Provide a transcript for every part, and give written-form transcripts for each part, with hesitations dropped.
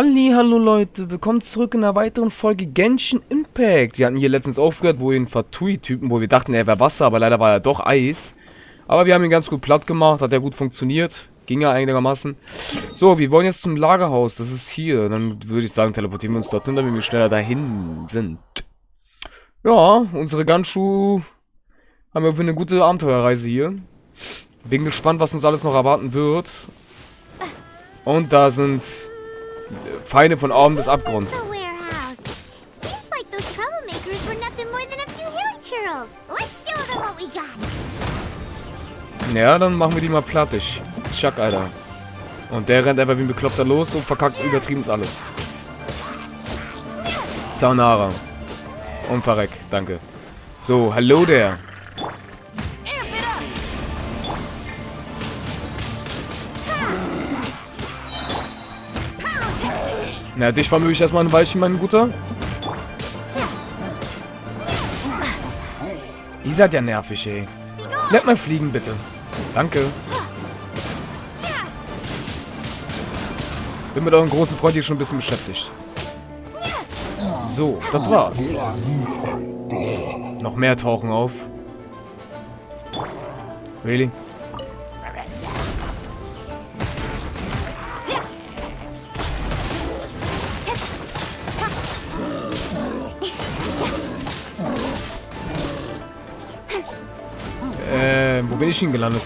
Hallo Leute, willkommen zurück in einer weiteren Folge Genshin Impact. Wir hatten hier letztens aufgehört, wo wir den Fatui-Typen, wo wir dachten, er wäre Wasser, aber leider war er doch Eis. Aber wir haben ihn ganz gut platt gemacht, hat ja gut funktioniert. Ging ja einigermaßen. So, wir wollen jetzt zum Lagerhaus, das ist hier. Dann würde ich sagen, teleportieren wir uns dorthin, damit wir schneller dahin sind. Ja, unsere Ganshu haben wir für eine gute Abenteuerreise hier. Bin gespannt, was uns alles noch erwarten wird. Und da sind Feinde von oben des Abgrunds. Ja, dann machen wir die mal plattig. Chuck, Alter. Und der rennt einfach wie ein Bekloppter los und verkackt übertrieben alles. Zaunara. Und verreck, danke. So, hallo der. Na, dich vermöge ich erstmal ein Weilchen, mein Guter. Ihr seid ja nervig, ey. Lernt mal fliegen, bitte. Danke. Bin mit eurem großen Freund hier schon ein bisschen beschäftigt. So, das war's. Noch mehr tauchen auf. Really? Wo bin ich hingelandet?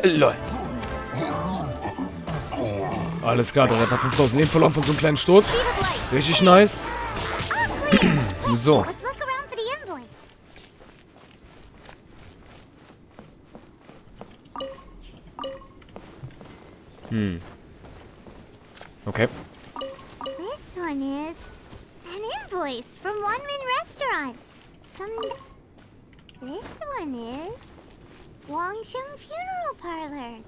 Lol. Alles klar, der hat 5000 Leben verloren von so einem kleinen Sturz. Richtig nice. So. Okay. This one is an invoice from One-Man Restaurant. This one is Wangsheng Funeral Parlors.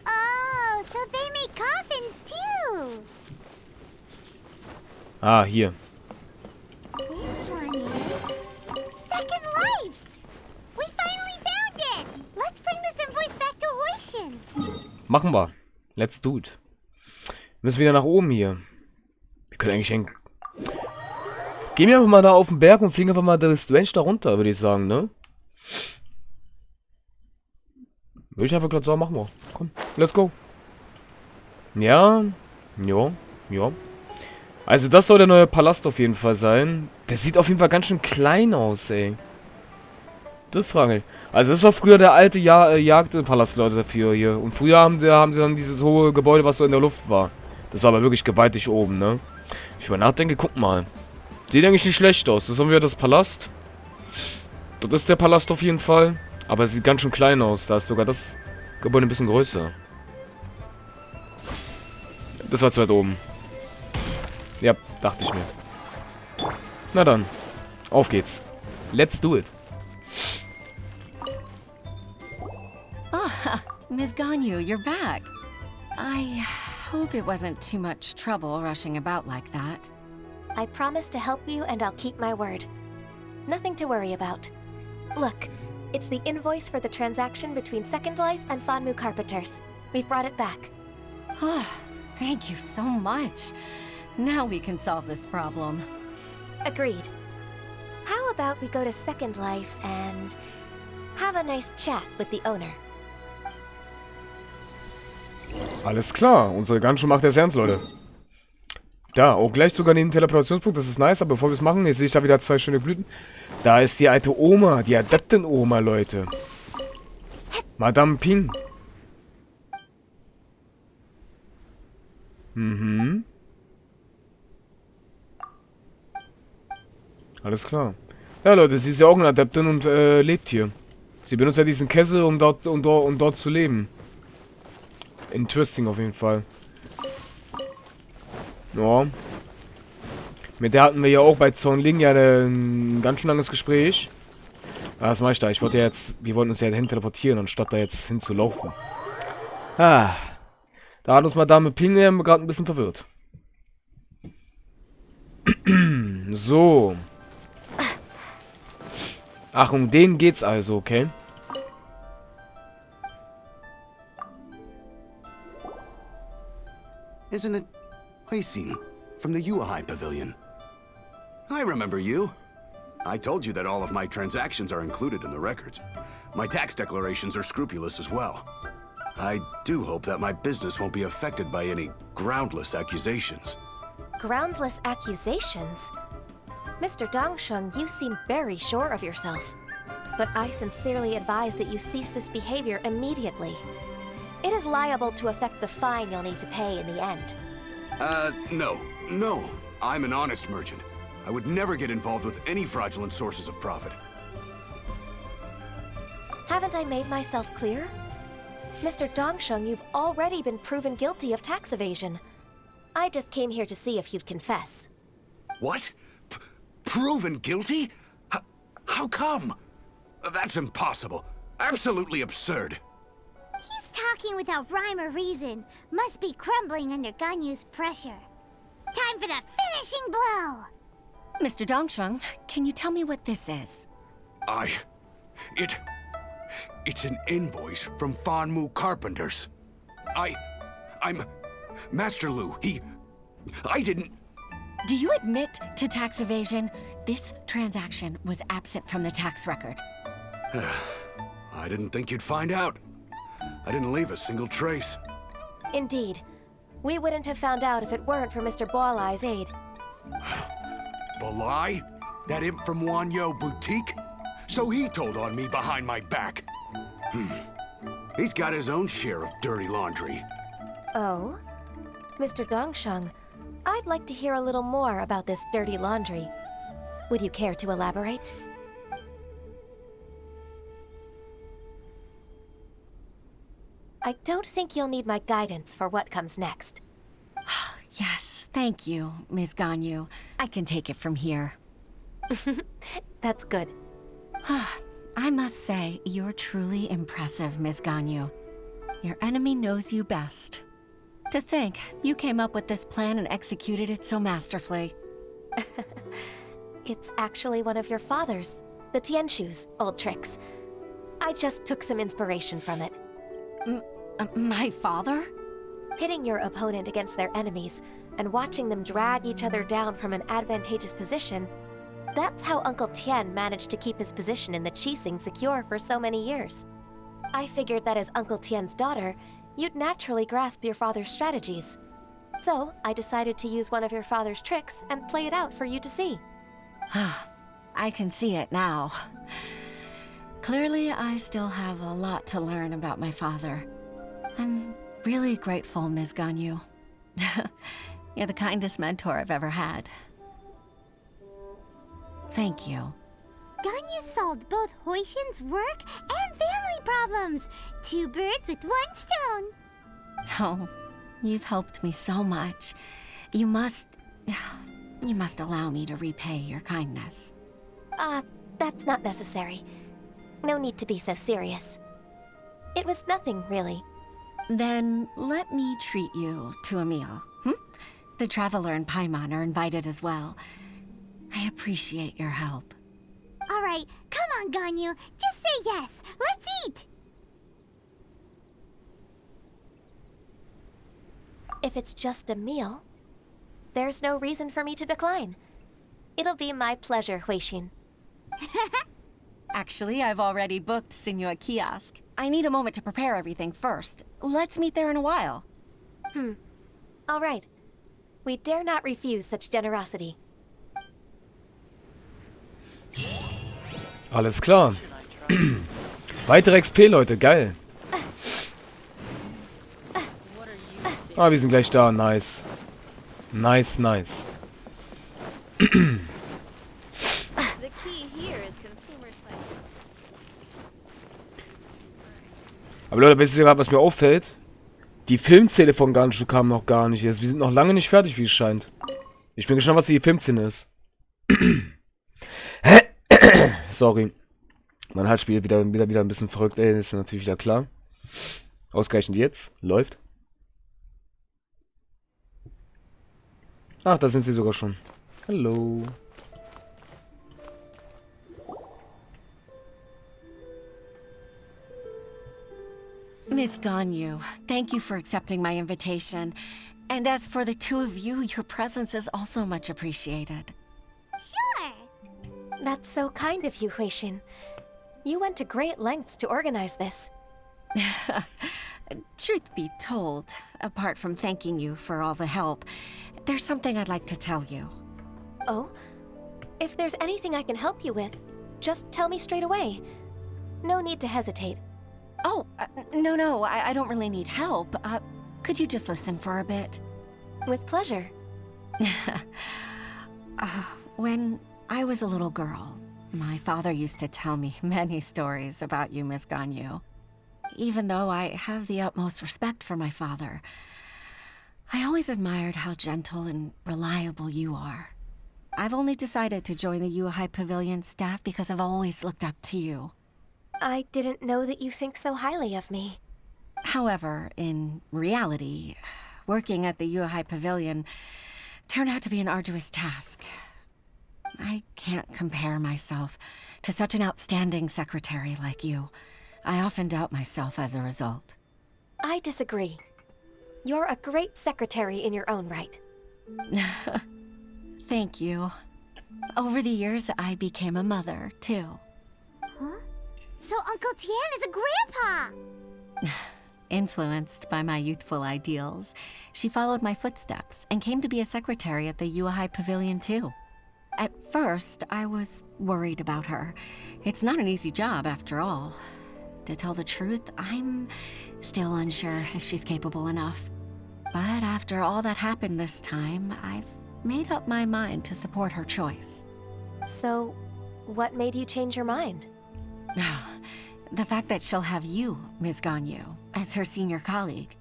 Oh, so they make coffins too. Ah, hier. This one is Second Lives. We finally found it. Let's bring this invoice back to Huishin. Machen wir. Let's do it. Wir müssen wieder nach oben hier. Wir können eigentlich hängen. Gehen wir einfach mal da auf den Berg und fliegen einfach mal das Range da runter, würde ich sagen, ne? Würde ich einfach gerade sagen, machen wir. Komm, let's go. Ja, ja, ja. Also das soll der neue Palast auf jeden Fall sein. Der sieht auf jeden Fall ganz schön klein aus, ey. Das frage ich. Also das war früher der alte Jagdpalast, Leute, dafür hier. Und früher haben sie dann dieses hohe Gebäude, was so in der Luft war. Das war aber wirklich gewaltig oben, ne? Ich über nachdenke, guck mal. Sieht eigentlich nicht schlecht aus. Das haben wir das Palast. Das ist der Palast auf jeden Fall. Aber es sieht ganz schön klein aus. Da ist sogar das Gebäude ein bisschen größer. Das war zu weit oben. Ja, dachte ich mir. Na dann. Auf geht's. Let's do it. Oh, Miss Ganyu, you're back. I hope it wasn't too much trouble rushing about like that. I promise to help you and I'll keep my word. Nothing to worry about. Look, it's the invoice for the transaction between Second Life and Fanmu Carpenters. We've brought it back. Oh, thank you so much. Now we can solve this problem. Agreed. How about we go to Second Life and have a nice chat with the owner? Alles klar. Unsere Ganshu macht das ernst, Leute. Da, auch gleich sogar den Teleportationspunkt. Das ist nice. Aber bevor wir es machen, jetzt sehe ich da wieder zwei schöne Blüten. Da ist die alte Oma. Die Adeptin-Oma, Leute. Madame Ping. Mhm. Alles klar. Ja, Leute, sie ist ja auch eine Adeptin und lebt hier. Sie benutzt ja diesen Kessel, um dort zu leben. Interesting auf jeden Fall. Ja. Mit der hatten wir ja auch bei Zonling ja ein ganz schön langes Gespräch. Ah, was mache ich da? Wir wollten uns ja dahin teleportieren, anstatt da jetzt hinzulaufen. Ah. Da hat uns Madame Ping gerade ein bisschen verwirrt. So. Ach, um den geht's also, okay? Isn't it Huixin from the Yuehai Pavilion? I remember you. I told you that all of my transactions are included in the records. My tax declarations are scrupulous as well. I do hope that my business won't be affected by any groundless accusations. Groundless accusations? Mr. Dongsheng, you seem very sure of yourself. But I sincerely advise that you cease this behavior immediately. It is liable to affect the fine you'll need to pay in the end. No. I'm an honest merchant. I would never get involved with any fraudulent sources of profit. Haven't I made myself clear? Mr. Dongsheng, you've already been proven guilty of tax evasion. I just came here to see if you'd confess. What? Proven guilty? How come? That's impossible. Absolutely absurd. He's talking without rhyme or reason. Must be crumbling under Ganyu's pressure. Time for the finishing blow! Mr. Dongsheng, can you tell me what this is? It's an invoice from Fanmu Carpenters. I'm Master Lu. I didn't... Do you admit to tax evasion? This transaction was absent from the tax record. I didn't think you'd find out. I didn't leave a single trace. Indeed. We wouldn't have found out if it weren't for Mr. Boalai's aid. Balai? That imp from Wanyo Boutique? So he told on me behind my back. He's got his own share of dirty laundry. Oh? Mr. Dongsheng, I'd like to hear a little more about this dirty laundry. Would you care to elaborate? I don't think you'll need my guidance for what comes next. Yes, thank you, Ms. Ganyu. I can take it from here. That's good. I must say, you're truly impressive, Ms. Ganyu. Your enemy knows you best. To think, you came up with this plan and executed it so masterfully. It's actually one of your father's, the Tianshu's, old tricks. I just took some inspiration from it. My father? Pitting your opponent against their enemies and watching them drag each other down from an advantageous position, that's how Uncle Tian managed to keep his position in the Qixing secure for so many years. I figured that as Uncle Tian's daughter, you'd naturally grasp your father's strategies. So I decided to use one of your father's tricks and play it out for you to see. I can see it now. Clearly, I still have a lot to learn about my father. I'm really grateful, Ms. Ganyu. You're the kindest mentor I've ever had. Thank you. Ganyu solved both Huixin's work and family problems. 2 birds with 1 stone. Oh, you've helped me so much. You must allow me to repay your kindness. That's not necessary. No need to be so serious. It was nothing, really. Then let me treat you to a meal. The Traveler and Paimon are invited as well. I appreciate your help. All right, come on, Ganyu. Just say yes. Let's eat. If it's just a meal, there's no reason for me to decline. It'll be my pleasure, Huixin. Actually, I've already booked Senor Kiosk. I need a moment to prepare everything first. Let's meet there in a while. All right. We dare not refuse such generosity. Alles klar. Weitere XP, Leute. Geil. Ah, wir sind gleich da. Nice. Nice, nice. The key here is consumer psychology. Aber Leute, wisst ihr gerade, was mir auffällt? Die Filmszene von Ganyu kam noch gar nicht jetzt. Wir sind noch lange nicht fertig, wie es scheint. Ich bin gespannt, was die Filmszene ist. Sorry. Mein Hals spielt wieder ein bisschen verrückt. Ey, ist natürlich wieder klar. Ausgleichend jetzt. Läuft. Ach, da sind sie sogar schon. Hallo. Miss Ganyu, thank you for accepting my invitation. And as for the two of you, your presence is also much appreciated. Sure. That's so kind of you, Huixin. You went to great lengths to organize this. Truth be told, apart from thanking you for all the help, there's something I'd like to tell you. Oh? If there's anything I can help you with, just tell me straight away. No need to hesitate. Oh, no, I don't really need help. Could you just listen for a bit? With pleasure. When I was a little girl, my father used to tell me many stories about you, Miss Ganyu. Even though I have the utmost respect for my father, I always admired how gentle and reliable you are. I've only decided to join the Yuhai Pavilion staff because I've always looked up to you. I didn't know that you think so highly of me. However, in reality, working at the Yuhai Pavilion turned out to be an arduous task. I can't compare myself to such an outstanding secretary like you. I often doubt myself as a result. I disagree. You're a great secretary in your own right. Thank you. Over the years, I became a mother, too. Huh? So Uncle Tian is a grandpa! Influenced by my youthful ideals, she followed my footsteps and came to be a secretary at the Yuhai Pavilion, too. At first, I was worried about her. It's not an easy job, after all. To tell the truth, I'm still unsure if she's capable enough. But after all that happened this time, I've made up my mind to support her choice. So, what made you change your mind? The fact that she'll have you, Ms. Ganyu, as her senior colleague.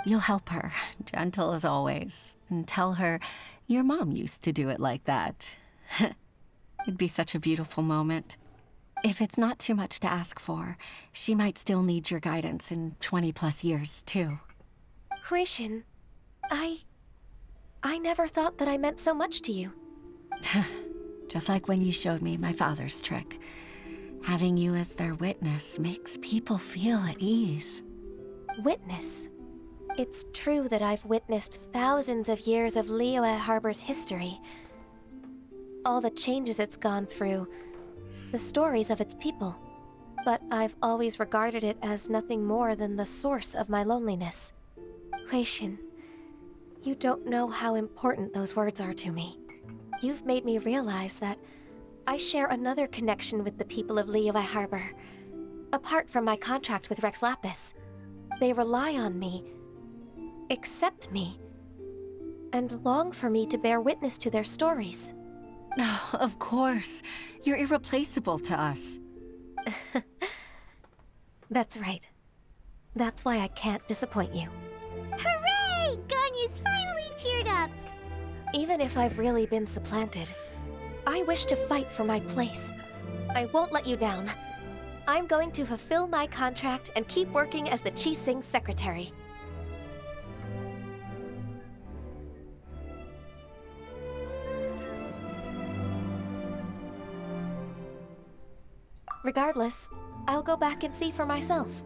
You'll help her, gentle as always, and tell her your mom used to do it like that. It'd be such a beautiful moment. If it's not too much to ask for, she might still need your guidance in 20+ years, too. Huixin, I never thought that I meant so much to you. Just like when you showed me my father's trick. Having you as their witness makes people feel at ease. Witness? It's true that I've witnessed thousands of years of Liyue Harbor's history. All the changes it's gone through, the stories of its people. But I've always regarded it as nothing more than the source of my loneliness. Huixin, you don't know how important those words are to me. You've made me realize that I share another connection with the people of Liyue Harbor. Apart from my contract with Rex Lapis, they rely on me, accept me, and long for me to bear witness to their stories. Oh, of course. You're irreplaceable to us. That's right. That's why I can't disappoint you. Hooray! Ganyu's finally cheered up! Even if I've really been supplanted, I wish to fight for my place. I won't let you down. I'm going to fulfill my contract and keep working as the Qixing secretary. Regardless, I'll go back and see for myself.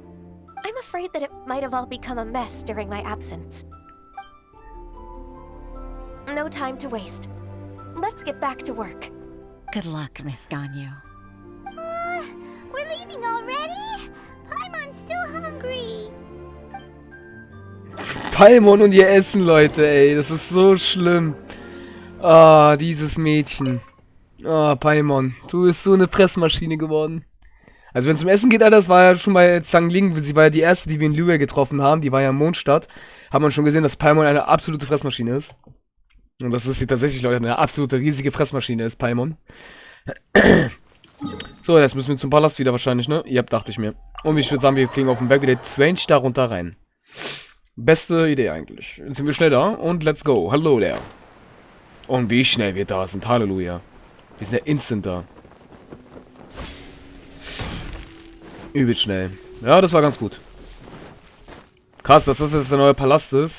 I'm afraid that it might have all become a mess during my absence. No time to waste. Let's get back to work. Good luck, Miss Ganyu. We're leaving already? Paimon's still hungry. Paimon und ihr Essen, Leute, ey. Das ist so schlimm. Ah, dieses Mädchen. Ah, Paimon. Du bist so eine Pressmaschine geworden. Also wenn es um Essen geht, Alter, das war ja schon bei Zhangling. Sie war ja die erste, die wir in Liyue getroffen haben. Die war ja in Mondstadt. Hat man schon gesehen, dass Paimon eine absolute Fressmaschine ist. Und das ist sie tatsächlich, Leute, eine absolute riesige Fressmaschine ist, Paimon. So, jetzt müssen wir zum Palast wieder wahrscheinlich, ne? Ja, dachte ich mir. Und ich würde sagen, wir fliegen auf dem Berg wieder 20 da runter rein. Beste Idee eigentlich. Jetzt sind wir schnell da und let's go. Hallo there. Und wie schnell wir da sind. Halleluja. Wir sind ja instant da. Übel schnell. Ja, das war ganz gut. Krass, dass das jetzt der neue Palast ist.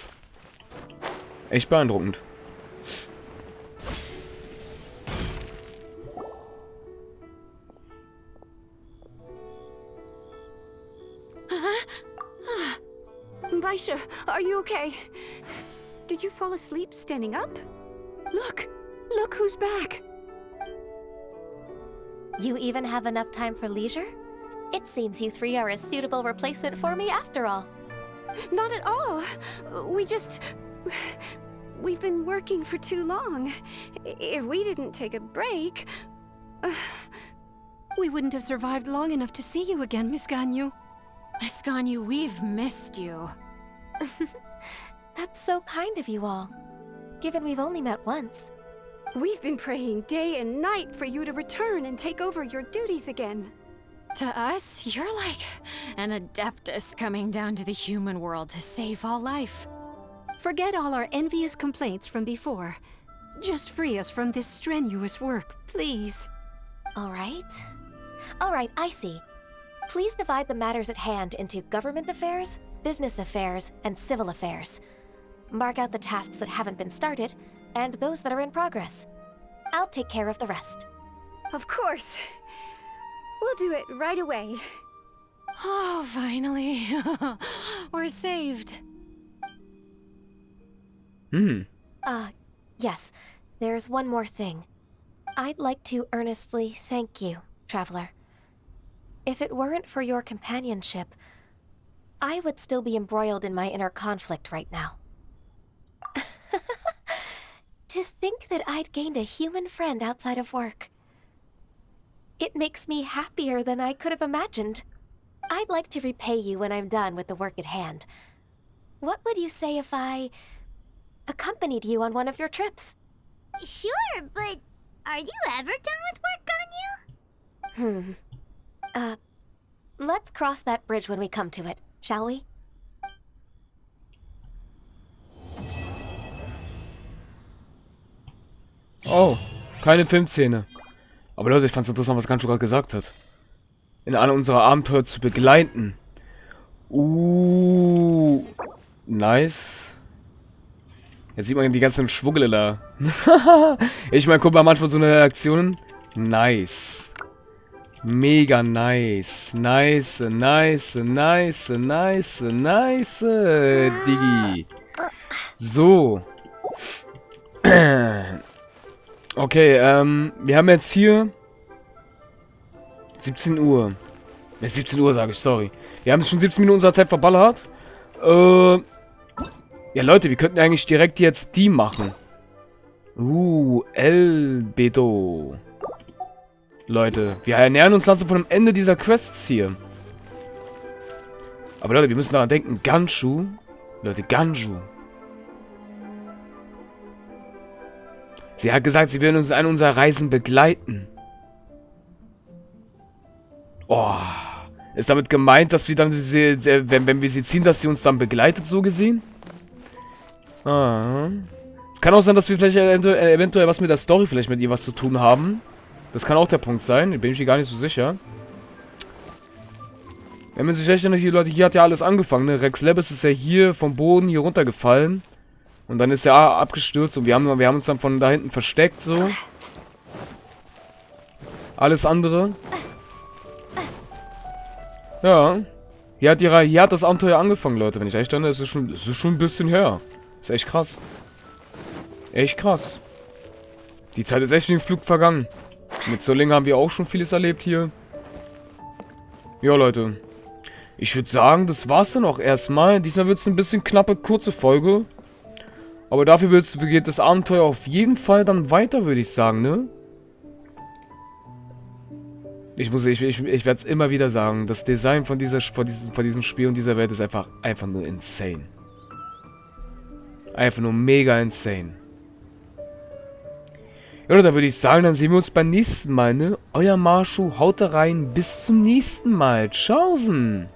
Echt beeindruckend. Masho, are you okay? Did you fall asleep standing up? Look! Look who's back! You even have enough time for leisure? It seems you three are a suitable replacement for me after all. Not at all. We've been working for too long. If we didn't take a break... We wouldn't have survived long enough to see you again, Miss Ganyu. Miss Ganyu, we've missed you. That's so kind of you all, given we've only met once. We've been praying day and night for you to return and take over your duties again. To us, you're like an adeptus coming down to the human world to save all life. Forget all our envious complaints from before. Just free us from this strenuous work, please. All right, I see. Please divide the matters at hand into government affairs, business affairs, and civil affairs. Mark out the tasks that haven't been started, and those that are in progress. I'll take care of the rest. Of course. We'll do it right away. Oh, finally. We're saved. Yes. There's one more thing. I'd like to earnestly thank you, Traveler. If it weren't for your companionship, I would still be embroiled in my inner conflict right now. To think that I'd gained a human friend outside of work. It makes me happier than I could have imagined. I'd like to repay you when I'm done with the work at hand. What would you say if I accompanied you on one of your trips? Sure, but are you ever done with work, Ganyu? Let's cross that bridge when we come to it, shall we? Oh, keine Filmszene. Aber Leute, ich fand's interessant, was Ganyu gerade gesagt hat. In einer unserer Abenteuer zu begleiten. Nice. Jetzt sieht man die ganzen Schwuggele da. Ich meine, guck mal, manchmal so eine Aktionen. Nice. Mega nice. Nice, nice, nice, nice, nice, Digi. So. Okay, wir haben jetzt hier 17 Uhr. 17 Uhr sage ich, sorry. Wir haben schon 17 Minuten unserer Zeit verballert. Ja Leute, wir könnten eigentlich direkt jetzt die machen. El Bedo. Leute, wir ernähren uns langsam von dem Ende dieser Quests hier. Aber Leute, wir müssen daran denken, Ganyu. Leute, Ganyu. Sie hat gesagt, sie werden uns in einer unserer Reisen begleiten. Oh. Ist damit gemeint, dass wir dann, wenn wir sie ziehen, dass sie uns dann begleitet, so gesehen? Ah. Kann auch sein, dass wir vielleicht eventuell was mit der Story vielleicht mit ihr was zu tun haben. Das kann auch der Punkt sein. Da bin ich mir gar nicht so sicher. Wenn man sich recht erinnert, hier, Leute, hier hat ja alles angefangen, ne? Rex Lebes ist ja hier vom Boden hier runtergefallen. Und dann ist er abgestürzt und wir haben uns dann von da hinten versteckt, so. Alles andere. Ja. Hier hat das Abenteuer angefangen, Leute. Wenn ich recht erinnere, ist es schon ein bisschen her. Ist echt krass. Echt krass. Die Zeit ist echt wie im Flug vergangen. Mit Solling haben wir auch schon vieles erlebt hier. Ja, Leute. Ich würde sagen, das war's dann auch erstmal. Diesmal wird es ein bisschen knappe, kurze Folge. Aber dafür geht das Abenteuer auf jeden Fall dann weiter, würde ich sagen, ne? Ich werde es immer wieder sagen, das Design von diesem Spiel und dieser Welt ist einfach nur insane. Einfach nur mega insane. Ja, dann würde ich sagen, dann sehen wir uns beim nächsten Mal, ne? Euer Masho, haut da rein, bis zum nächsten Mal. Tschaußen!